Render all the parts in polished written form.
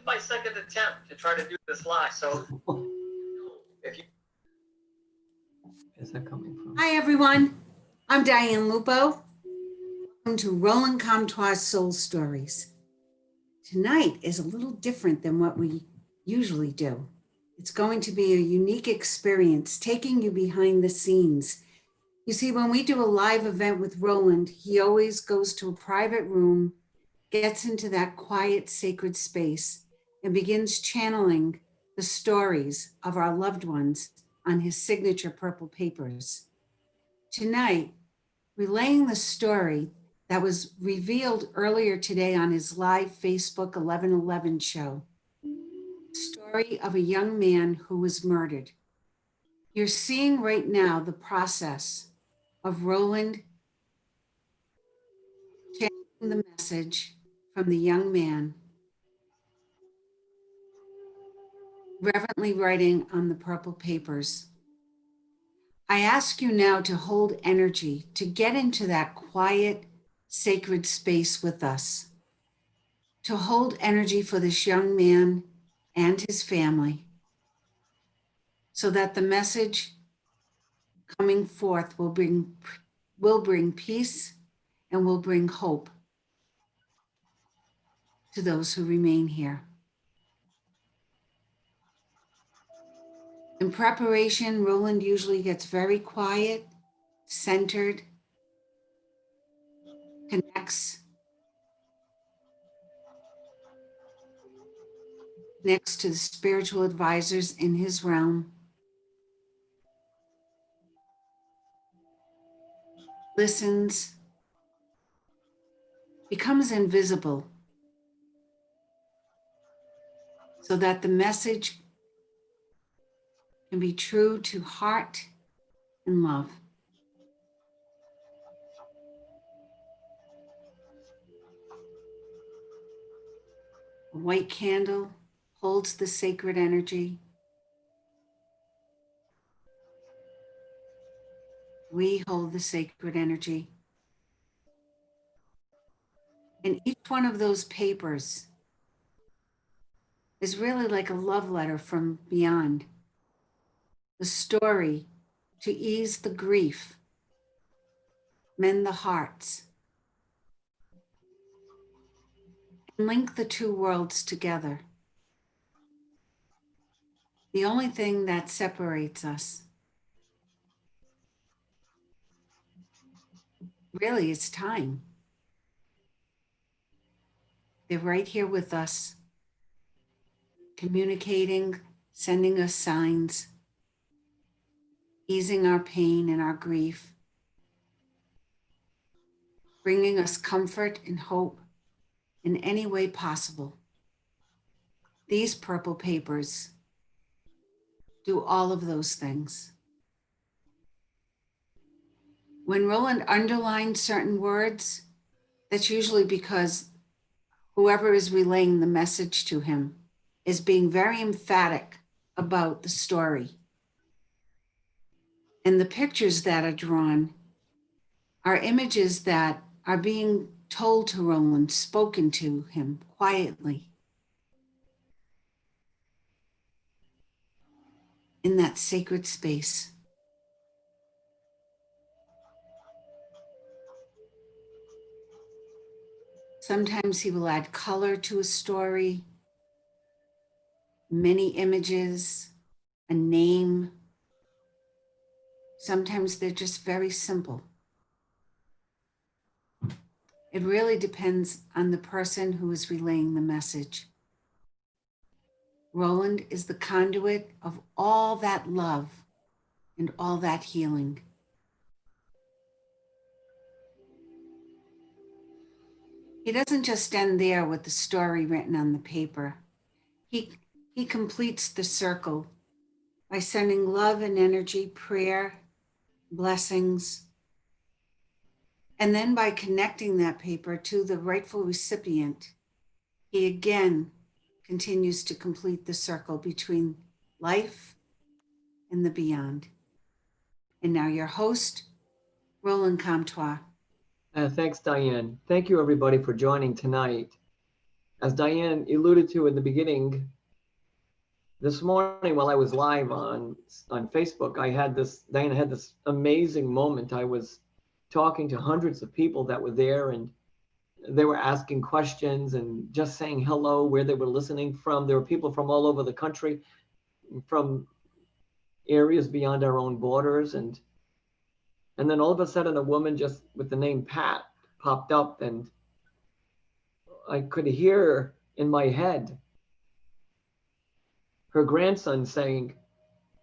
is my second attempt to try to do this live. So if you... Where's that coming from? Hi, everyone. I'm Diane Lupo. Welcome to Roland Comtois Soul Stories. Tonight is a little different than what we usually do. It's going to be a unique experience, taking you behind the scenes. You see, when we do a live event with Roland, he always goes to a private room, gets into that quiet, sacred space, and begins channeling the stories of our loved ones on his signature purple papers. Tonight, relaying the story that was revealed earlier today on his live Facebook 1111 show, the story of a young man who was murdered. You're seeing right now the process of Roland channeling the message from the young man, reverently writing on the purple papers. I ask you now to hold energy, to get into that quiet, sacred space with us, to hold energy for this young man and his family, so that the message coming forth will bring peace and will bring hope to those who remain here. In preparation, Roland usually gets very quiet, centered, connects next to the spiritual advisors in his realm, listens, becomes invisible, so that the message can be true to heart and love. A white candle holds the sacred energy. We hold the sacred energy. And each one of those papers is really like a love letter from beyond. The story to ease the grief, mend the hearts, and link the two worlds together. The only thing that separates us really is time. They're right here with us, communicating, sending us signs, easing our pain and our grief, bringing us comfort and hope in any way possible. These purple papers do all of those things. When Roland underlines certain words, that's usually because whoever is relaying the message to him is being very emphatic about the story. And the pictures that are drawn are images that are being told to Roland, spoken to him quietly in that sacred space. Sometimes he will add color to a story, many images, a name. Sometimes they're just very simple. It really depends on the person who is relaying the message. Roland is the conduit of all that love and all that healing. He doesn't just end there with the story written on the paper. He completes the circle by sending love and energy, prayer, blessings, and then by connecting that paper to the rightful recipient, he again continues to complete the circle between life and the beyond. And now your host, Roland Comtois. Thanks, Diane. Thank you, everybody, for joining tonight. as Diane alluded to in the beginning, this morning while I was live on Facebook, Diana had this amazing moment. I was talking to hundreds of people that were there, and they were asking questions and just saying hello, where they were listening from. There were people from all over the country, from areas beyond our own borders. And then all of a sudden, a woman just with the name Pat popped up, and I could hear in my head her grandson saying,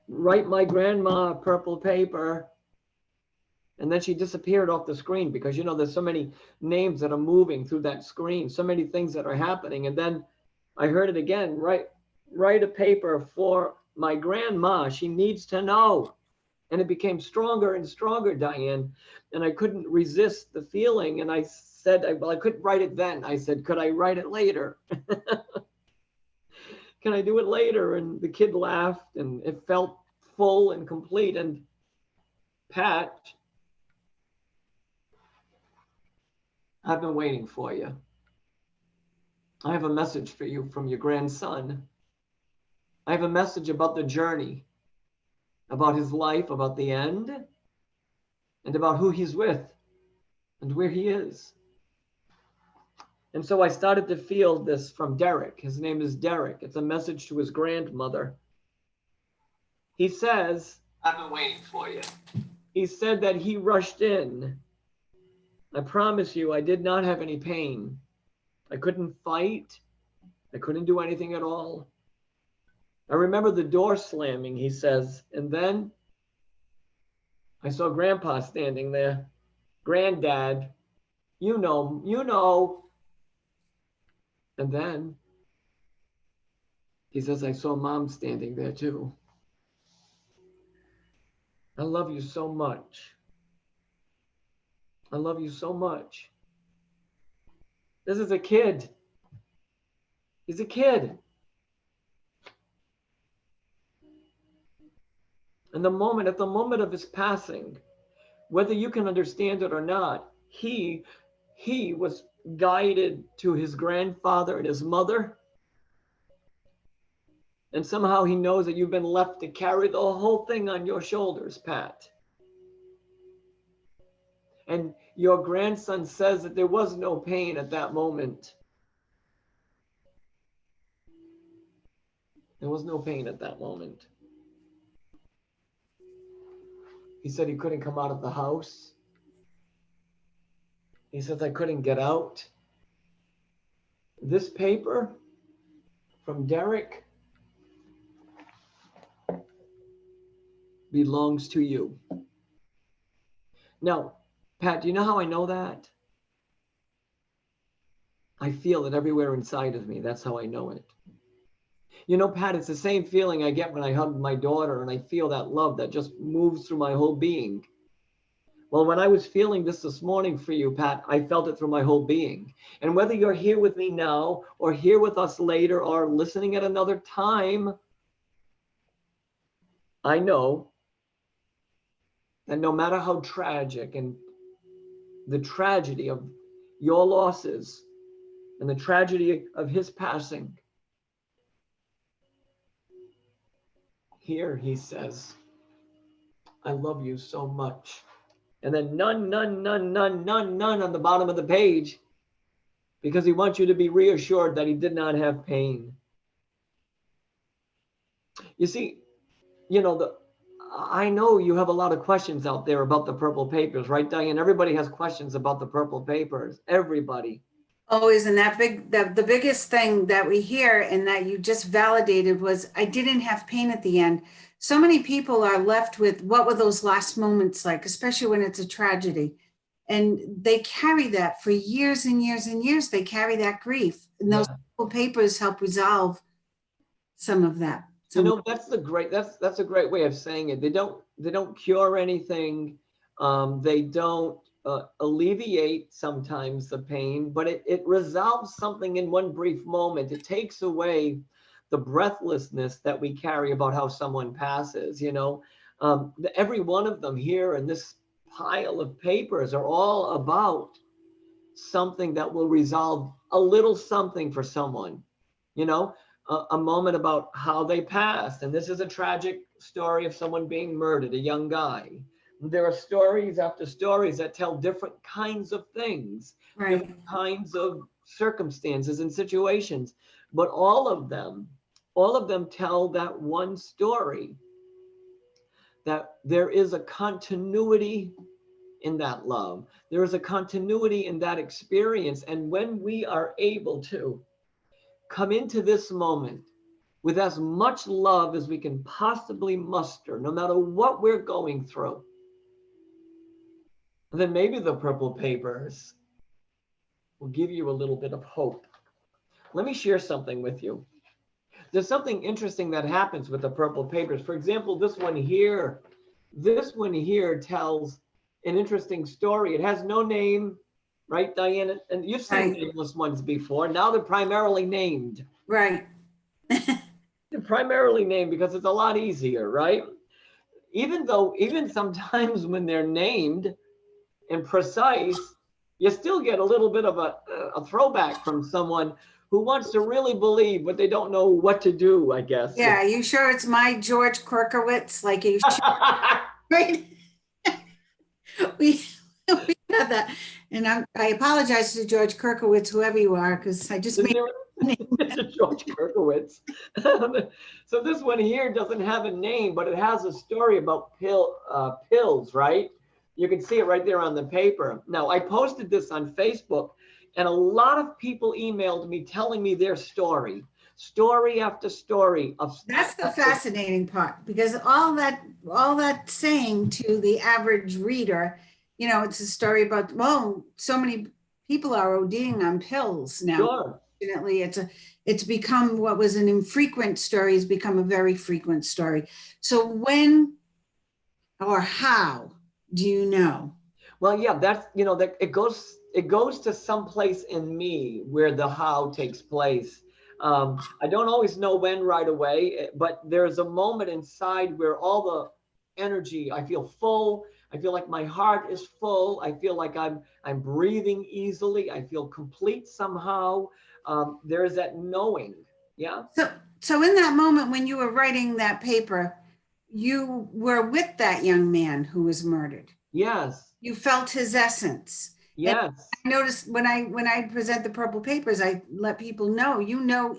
"Write my grandma purple paper." And then she disappeared off the screen because, there's so many names that are moving through that screen, so many things that are happening. And then I heard it again, write a paper for my grandma. She needs to know. And it became stronger and stronger, Diane. And I couldn't resist the feeling. And I said, well, I couldn't write it then. I said, could I write it later? Can I do it later? And the kid laughed, and it felt full and complete. And Pat, I've been waiting for you. I have a message for you from your grandson. I have a message about the journey, about his life, about the end, and about who he's with and where he is. And so I started to feel this from Derek. His name is Derek. It's a message to his grandmother. He says, I've been waiting for you. He said that he rushed in. I promise you, I did not have any pain. I couldn't fight. I couldn't do anything at all. I remember the door slamming, he says, and then I saw Grandpa standing there. Granddad, you know. And then he says, I saw Mom standing there too. I love you so much. I love you so much. This is a kid. He's a kid. And at the moment of his passing, whether you can understand it or not, he was guided to his grandfather and his mother. And somehow he knows that you've been left to carry the whole thing on your shoulders, Pat. And your grandson says that there was no pain at that moment. There was no pain at that moment. He said he couldn't come out of the house. He says, I couldn't get out. This paper from Derek belongs to you. Now, Pat, do you know how I know that? I feel it everywhere inside of me. That's how I know it. Pat, it's the same feeling I get when I hug my daughter and I feel that love that just moves through my whole being. Well, when I was feeling this morning for you, Pat, I felt it through my whole being. And whether you're here with me now or here with us later or listening at another time, I know that no matter how tragic and the tragedy of your losses and the tragedy of his passing, here he says, I love you so much. And then none on the bottom of the page, because he wants you to be reassured that he did not have pain. You see, I know you have a lot of questions out there about the purple papers, right, Diane? Everybody has questions about the purple papers. Everybody. Oh, isn't that big? The biggest thing that we hear and that you just validated was, I didn't have pain at the end. So many people are left with, what were those last moments like, especially when it's a tragedy? And they carry that for years and years and years. They carry that grief. And those purple papers help resolve some of that. That's a great way of saying it. They don't cure anything. They don't alleviate sometimes the pain, but it resolves something in one brief moment. It takes away the breathlessness that we carry about how someone passes. Every one of them here in this pile of papers are all about something that will resolve a little something for someone, you know, a moment about how they passed. And this is a tragic story of someone being murdered, a young guy. There are stories after stories that tell different kinds of things, Right. different kinds of circumstances and situations, but all of them tell that one story, that there is a continuity in that love. There is a continuity in that experience. And when we are able to come into this moment with as much love as we can possibly muster, no matter what we're going through, then maybe the purple papers will give you a little bit of hope. Let me share something with you. There's something interesting that happens with the purple papers. For example, this one here tells an interesting story. It has no name, right, Diana? And you've seen Right. nameless ones before. Now they're primarily named. Right. They're primarily named because it's a lot easier, right? Even sometimes when they're named and precise, you still get a little bit of a throwback from someone who wants to really believe, but they don't know what to do, I guess. Yeah. You sure it's my George Kirkowitz? Like you sure? Right. we had that. And I apologize to George Kirkowitz, whoever you are, because I just Is made there George Kirkowitz? So this one here doesn't have a name, but it has a story about pills, right? You can see it right there on the paper. Now, I posted this on Facebook, and a lot of people emailed me telling me their story after story of. That's the fascinating part, because all that saying to the average reader, it's a story about, well, so many people are ODing on pills now. Sure. Fortunately, it's become what was an infrequent story has become a very frequent story. So when or how do you know? Well, yeah, that's, that it goes to some place in me where the how takes place. I don't always know when right away, but there's a moment inside where all the energy, I feel full. I feel like my heart is full. I feel like I'm breathing easily. I feel complete somehow. There is that knowing. Yeah. So in that moment when you were writing that paper, you were with that young man who was murdered. Yes. You felt his essence. Yes. And I noticed when I present the purple papers, I let people know,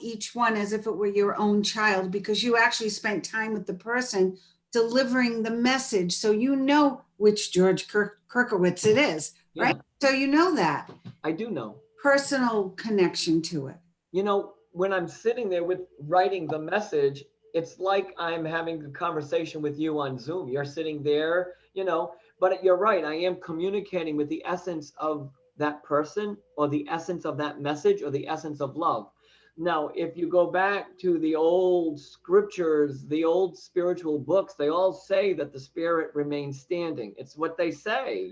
each one as if it were your own child, because you actually spent time with the person delivering the message. So you know which George Kirkowitz it is, right? Yeah. So you know that. I do know. Personal connection to it. When I'm sitting there with writing the message, it's like I'm having a conversation with you on Zoom. You're sitting there, but you're right. I am communicating with the essence of that person, or the essence of that message, or the essence of love. Now, if you go back to the old scriptures, the old spiritual books, they all say that the spirit remains standing. It's what they say,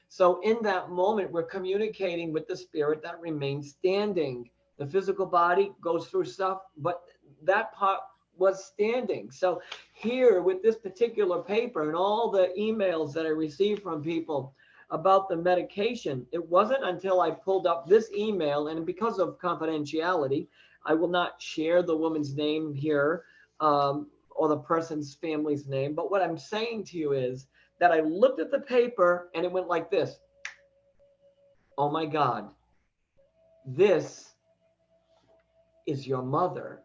So in that moment, we're communicating with the spirit that remains standing. The physical body goes through stuff, but that part was standing. So here with this particular paper and all the emails that I received from people about the medication, it wasn't until I pulled up this email, and because of confidentiality, I will not share the woman's name here, or the person's family's name. But what I'm saying to you is that I looked at the paper and it went like this. Oh my God, this is your mother.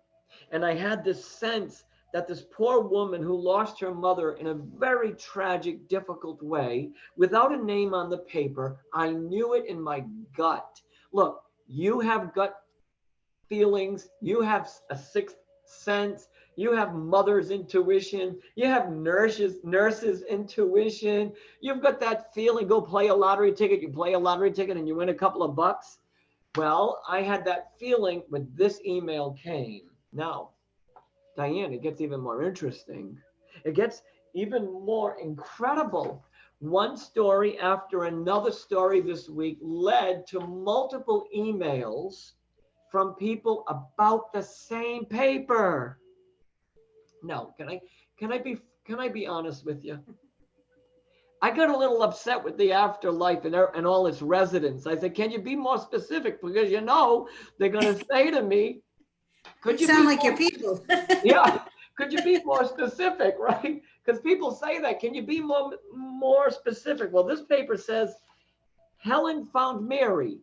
And I had this sense that this poor woman who lost her mother in a very tragic, difficult way, without a name on the paper, I knew it in my gut. Look, you have gut feelings, you have a sixth sense, you have mother's intuition, you have nurses intuition, you've got that feeling. Go play a lottery ticket, you play a lottery ticket and you win a couple of bucks. Well, I had that feeling when this email came. Now, Diane, it gets even more interesting. It gets even more incredible. One story after another story this week led to multiple emails from people about the same paper. Now, can I be honest with you? I got a little upset with the afterlife and all its residents. I said, can you be more specific? Because they're going to say to me, You could you sound be like your more, people. yeah, could you be more specific, right? Because people say that, can you be more specific? Well, this paper says, Helen found Mary.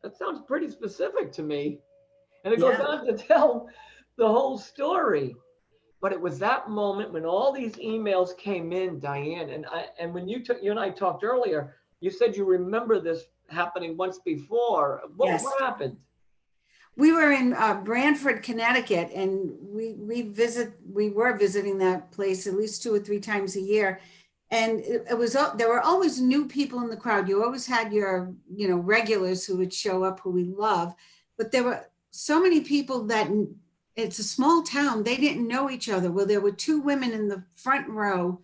That sounds pretty specific to me. And it goes Yeah. on to tell the whole story. But it was that moment when all these emails came in, Diane, and when you and I talked earlier, you said you remember this happening once before. What Yes. happened? We were in Branford, Connecticut, and we were visiting that place at least 2 or 3 times a year. And it was, there were always new people in the crowd. You always had your, regulars who would show up who we love, but there were so many people that it's a small town. They didn't know each other. Well, there were 2 women in the front row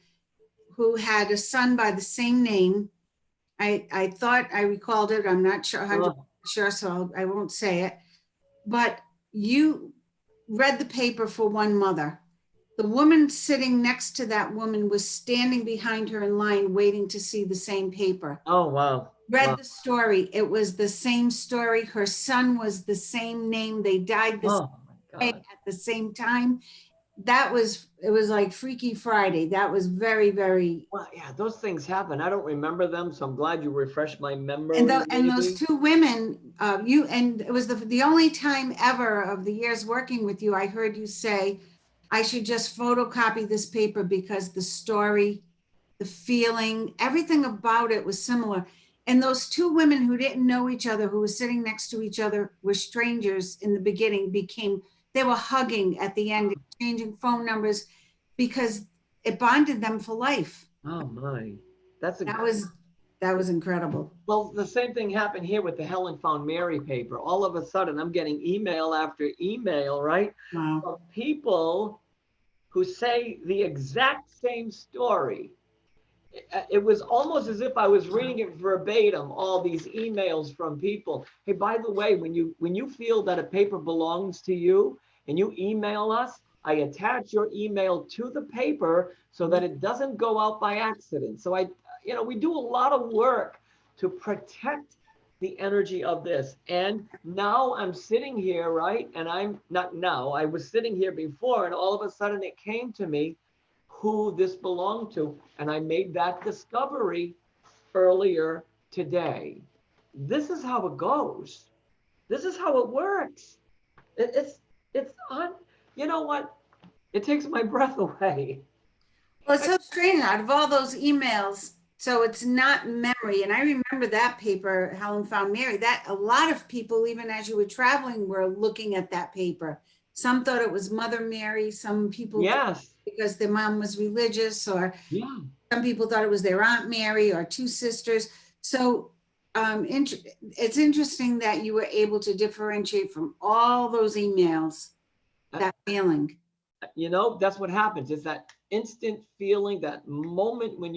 who had a son by the same name. I thought I recalled it. I'm not sure, 100% sure, so I won't say it. But you read the paper for one mother. The woman sitting next to that woman was standing behind her in line waiting to see the same paper. Oh, wow. Read Wow. the story. It was the same story. Her son was the same name. They died the Oh, same my day God. at the same time. It was like Freaky Friday. That was very, very. Well, yeah, those things happen. I don't remember them, so I'm glad you refreshed my memory. And those 2 women, and it was the only time ever of the years working with you, I heard you say, I should just photocopy this paper because the story, the feeling, everything about it was similar. And those 2 women who didn't know each other, who were sitting next to each other, were strangers in the beginning, they were hugging at the end, exchanging phone numbers because it bonded them for life. Oh, my. That was incredible. Well, the same thing happened here with the Helen Found Mary paper. All of a sudden, I'm getting email after email, right? Wow. Of people who say the exact same story. It was almost as if I was reading it verbatim, all these emails from people. Hey, by the way, when you feel that a paper belongs to you and you email us, I attach your email to the paper so that it doesn't go out by accident. So we do a lot of work to protect the energy of this. And now I'm sitting here, right? And I'm not now, I was sitting here before, and all of a sudden it came to me who this belonged to. And I made that discovery earlier today. This is how it goes. This is how it works. It's on, you know what? It takes my breath away. Well, it's so strange out of all those emails. So it's not memory. And I remember that paper, Helen Found Mary, that a lot of people, even as you were traveling, were looking at that paper. Some thought it was Mother Mary. Some people, Yes. because their mom was religious, or Yeah. some people thought it was their Aunt Mary or 2 sisters. So it's interesting that you were able to differentiate from all those emails, that feeling. That's what happens. It's that instant feeling, that moment when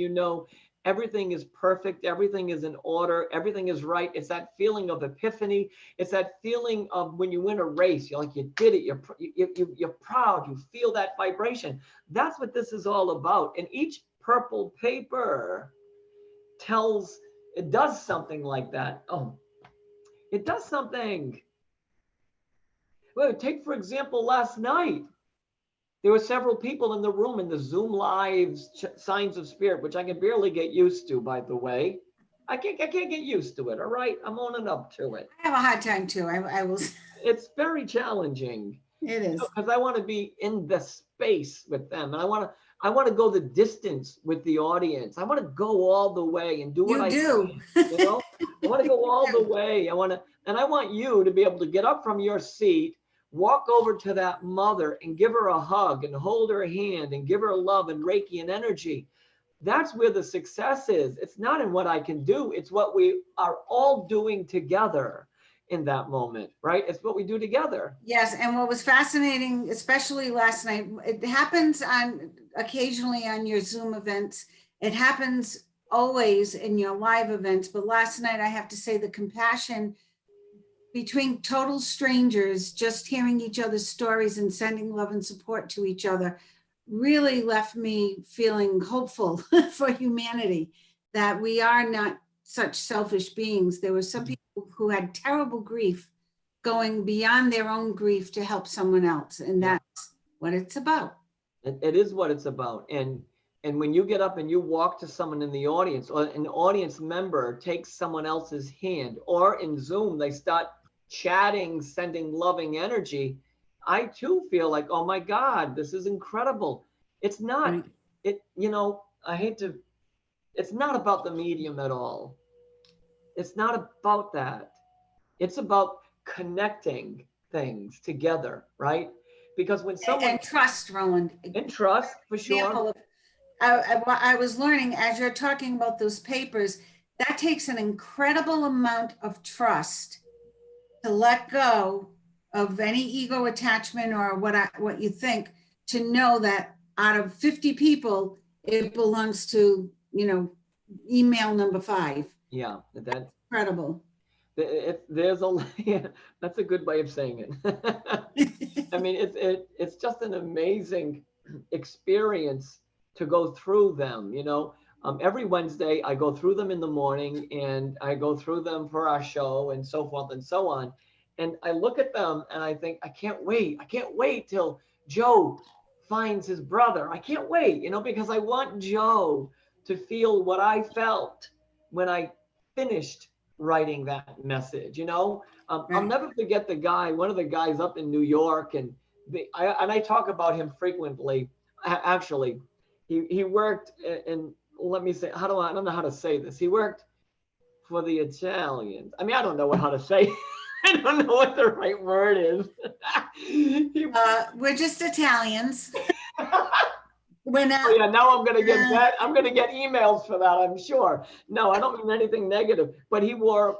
everything is perfect, everything is in order, everything is right. It's that feeling of epiphany. It's that feeling of when you win a race, you're like, you did it. You're proud. You feel that vibration. That's what this is all about. And each purple paper it does something like that. Oh, it does something. Well, take, for example, last night. There were several people in the room in the Zoom Live Signs of Spirit, which I can barely get used to, by the way. I can't get used to it, all right? I'm owning up to it. I have a hard time too. I will. It's very challenging. It is. Because I want to be in the space with them. And I want to go the distance with the audience. I want to go all the way and do what I do. I want to go all the way. I want you to be able to get up from your seat, walk over to that mother and give her a hug and hold her hand and give her love and Reiki and energy. That's where the success is. It's not in what I can do. It's what we are all doing together in that moment, right? It's what we do together. Yes. And what was fascinating, especially last night, it happens occasionally on your Zoom events. It happens always in your live events. But last night, I have to say, the compassion between total strangers, just hearing each other's stories and sending love and support to each other really left me feeling hopeful for humanity, that we are not such selfish beings. There were some people who had terrible grief going beyond their own grief to help someone else. And Yeah. that's what it's about. It is what it's about. And when you get up and you walk to someone in the audience, or an audience member takes someone else's hand, or in Zoom, they start chatting, sending loving energy, I too feel like, oh my God, this is incredible. It's not, Right. I hate to, it's not about the medium at all. It's not about that. It's about connecting things together, right? Because when someone, And trust, Roland. in trust, for sure. Example of, I was learning as you're talking about those papers, that takes an incredible amount of trust to let go of any ego attachment or what you think, to know that out of 50 people, it belongs to, email number 5. Yeah, that Incredible. there's a yeah, that's a good way of saying it. I mean, it's just an amazing experience to go through them. Every Wednesday I go through them in the morning, and I go through them for our show and so forth and so on. And I look at them and I think, I can't wait till Joe finds his brother. I can't wait, because I want Joe to feel what I felt when I finished writing that message. I'll Right. never forget one of the guys up in New York, and I talk about him frequently. Actually, he worked in, let me say, I don't know how to say this. He worked for the Italians. I mean, I don't know how to say. I don't know what the right word is. We're just Italians. We're Oh not. yeah, now I'm gonna get that. I'm gonna get emails for that, I'm sure. No, I don't mean anything negative, but he wore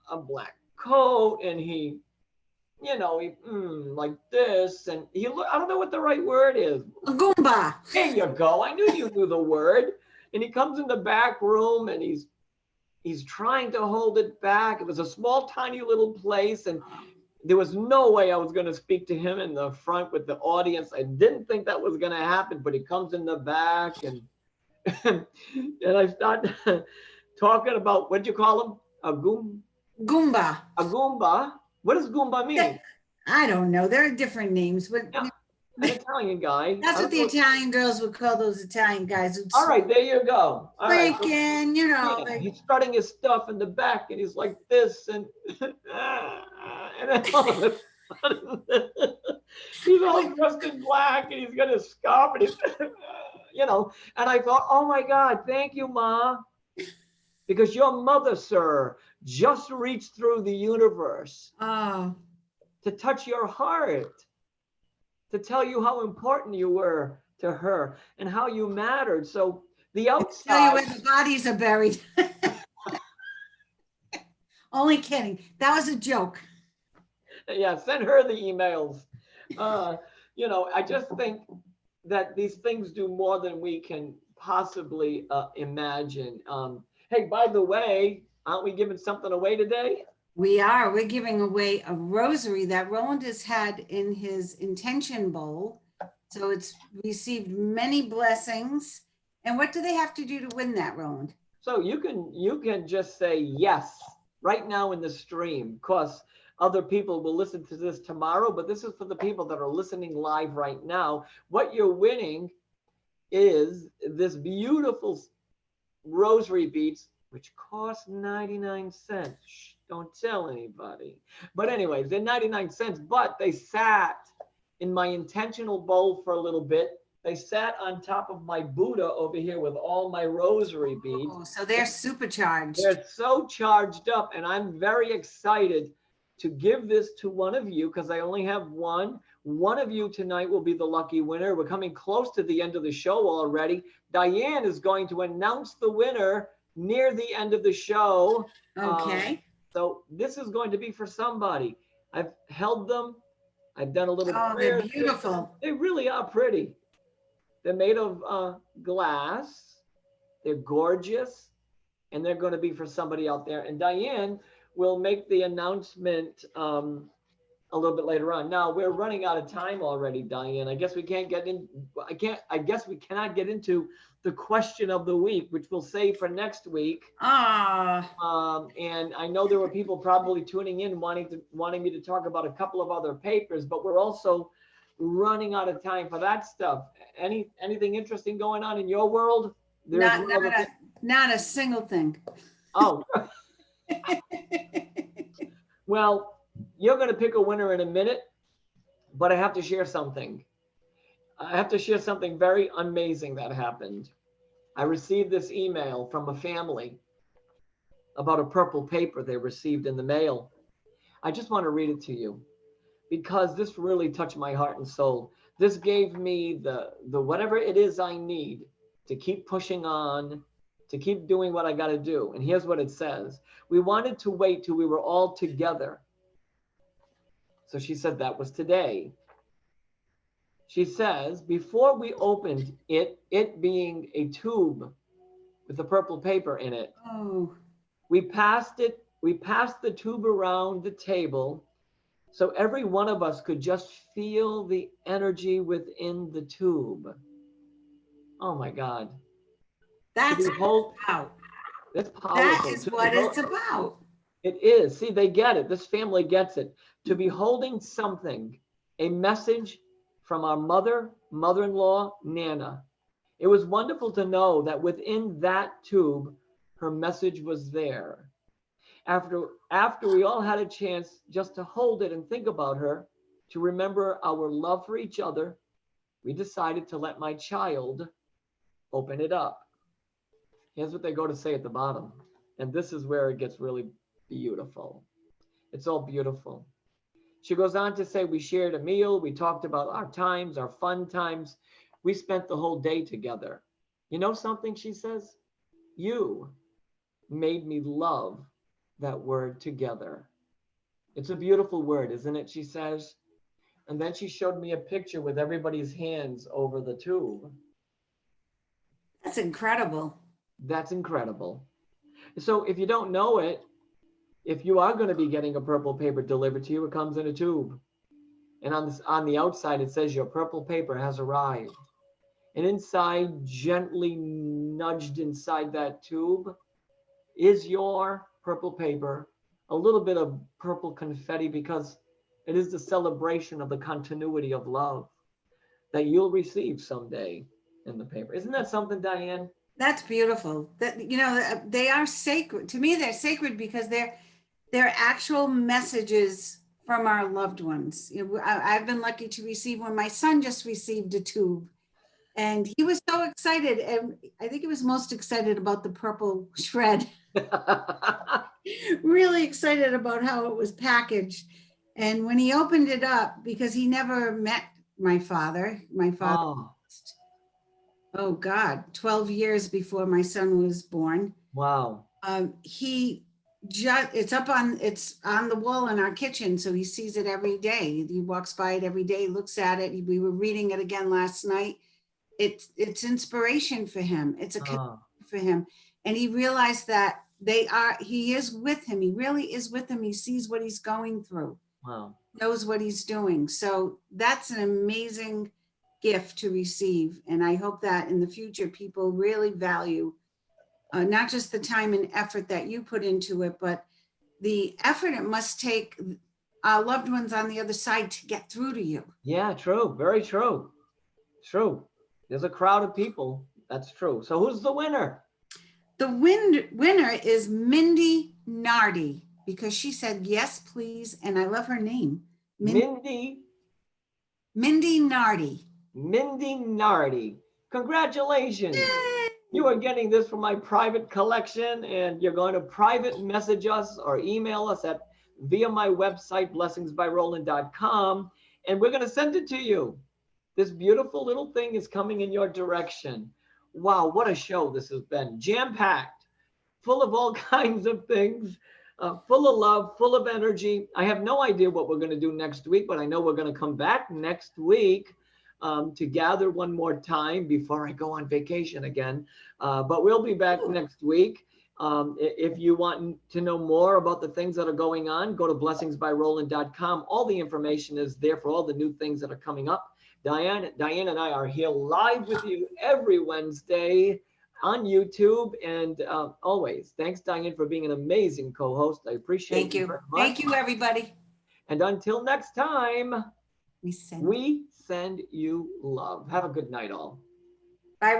a black coat, and he like this, and I don't know what the right word is. A Goomba. There you go. I knew you knew the word. And he comes in the back room, and he's trying to hold it back. It was a small, tiny little place, and there was no way I was going to speak to him in the front with the audience. I didn't think that was going to happen, but he comes in the back, and and I start talking about, what'd you call him? Goomba. A Goomba. What does Goomba mean? I don't know. There are different names, but Yeah, an Italian guy. that's what the Italian girls would call those Italian guys. All right, there you go. All right. Freaking, Yeah, he's strutting his stuff in the back, and he's like this, and then all of a sudden, he's all dressed in black, and he's got his scarf, and he's, and I thought, oh my God, thank you, Ma, because your mother, sir, just reached through the universe Oh, to touch your heart, to tell you how important you were to her and how you mattered. So the tell you outside, where the bodies are buried. Only kidding. That was a joke. yeah, send her the emails. I just think that these things do more than we can possibly imagine. Hey, by the way, aren't we giving something away today? We are. We're giving away a rosary that Roland has had in his intention bowl. So it's received many blessings. And what do they have to do to win that, Roland? So you can just say yes right now in the stream. Of course, other people will listen to this tomorrow, but this is for the people that are listening live right now. What you're winning is this beautiful rosary beads, which cost 99 cents. Shh, don't tell anybody. But anyways, they're 99 cents, but they sat in my intentional bowl for a little bit. They sat on top of my Buddha over here with all my rosary beads. Oh, so they're supercharged. They're so charged up, and I'm very excited to give this to one of you, because I only have one. One of you tonight will be the lucky winner. We're coming close to the end of the show already. Diane is going to announce the winner near the end of the show. Okay. So this is going to be for somebody. I've held them. I've done a little Oh, prayer. they're beautiful. They really are pretty. They're made of glass. They're gorgeous. And they're going to be for somebody out there. And Diane will make the announcement a little bit later on. Now we're running out of time already, Diane. I guess we can't get in. I guess we cannot get into the question of the week, which we'll save for next week. And I know there were people probably tuning in wanting me to talk about a couple of other papers, but we're also running out of time for that stuff. Anything interesting going on in your world? Not a single thing. Oh. Well, you're going to pick a winner in a minute, but I have to share something. I have to share something very amazing that happened. I received this email from a family about a purple paper they received in the mail. I just want to read it to you because this really touched my heart and soul. This gave me the whatever it is I need to keep pushing on, to keep doing what I got to do. And here's what it says. We wanted to wait till we were all together. So she said that was today. She says, before we opened it being a tube with the purple paper in it, we passed the tube around the table so every one of us could just feel the energy within the tube. Oh my God. That's about. That's powerful. That is what it's about. It is. See, they get it. This family gets it. To be holding something, a message from our mother-in-law, Nana. It was wonderful to know that within that tube, her message was there. After we all had a chance just to hold it and think about her, to remember our love for each other, we decided to let my child open it up. Here's what they go to say at the bottom. And this is where it gets really beautiful. It's all beautiful. She goes on to say, we shared a meal. We talked about our times, our fun times. We spent the whole day together. You know something, she says? You made me love that word together. It's a beautiful word, isn't it? She says. And then she showed me a picture with everybody's hands over the tube. That's incredible. That's incredible. So if you don't know it, if you are going to be getting a purple paper delivered to you, it comes in a tube. And on the outside, it says your purple paper has arrived. And inside, gently nudged inside that tube, is your purple paper, a little bit of purple confetti, because it is the celebration of the continuity of love that you'll receive someday in the paper. Isn't that something, Diane? That's beautiful. That, you know, they are sacred. To me, they're sacred because they're actual messages from our loved ones. You know, I've been lucky to receive one. My son just received a tube and he was so excited. And I think he was most excited about the purple shred. Really excited about how it was packaged. And when he opened it up, because he never met my father, oh God, 12 years before my son was born. Wow. It's on the wall in our kitchen. So he sees it every day. He walks by it every day, looks at it. We were reading it again last night. It's inspiration for him. It's a connection for him. And he realized that he is with him. He really is with him. He sees what he's going through. Wow. Knows what he's doing. So that's an amazing gift to receive. And I hope that in the future, people really value not just the time and effort that you put into it, but the effort it must take our loved ones on the other side to get through to you. Yeah, true. Very true. True. There's a crowd of people. That's true. So who's the winner? The winner is Mindy Nardi, because she said, yes, please. And I love her name. Mindy Nardi. Mindy Nardi. Congratulations. Yay! You are getting this from my private collection, and you're going to private message us or email us via my website, blessingsbyroland.com, and we're going to send it to you. This beautiful little thing is coming in your direction. Wow, what a show this has been. Jam-packed, full of all kinds of things, full of love, full of energy. I have no idea what we're going to do next week, but I know we're going to come back next week to gather one more time before I go on vacation again. But we'll be back next week. If you want to know more about the things that are going on, go to blessingsbyroland.com. All the information is there for all the new things that are coming up. Diane and I are here live with you every Wednesday on YouTube, and always. Thanks, Diane, for being an amazing co-host. I appreciate Thank you. very much. Thank you, everybody. And until next time, We send we send you love. Have a good night, all.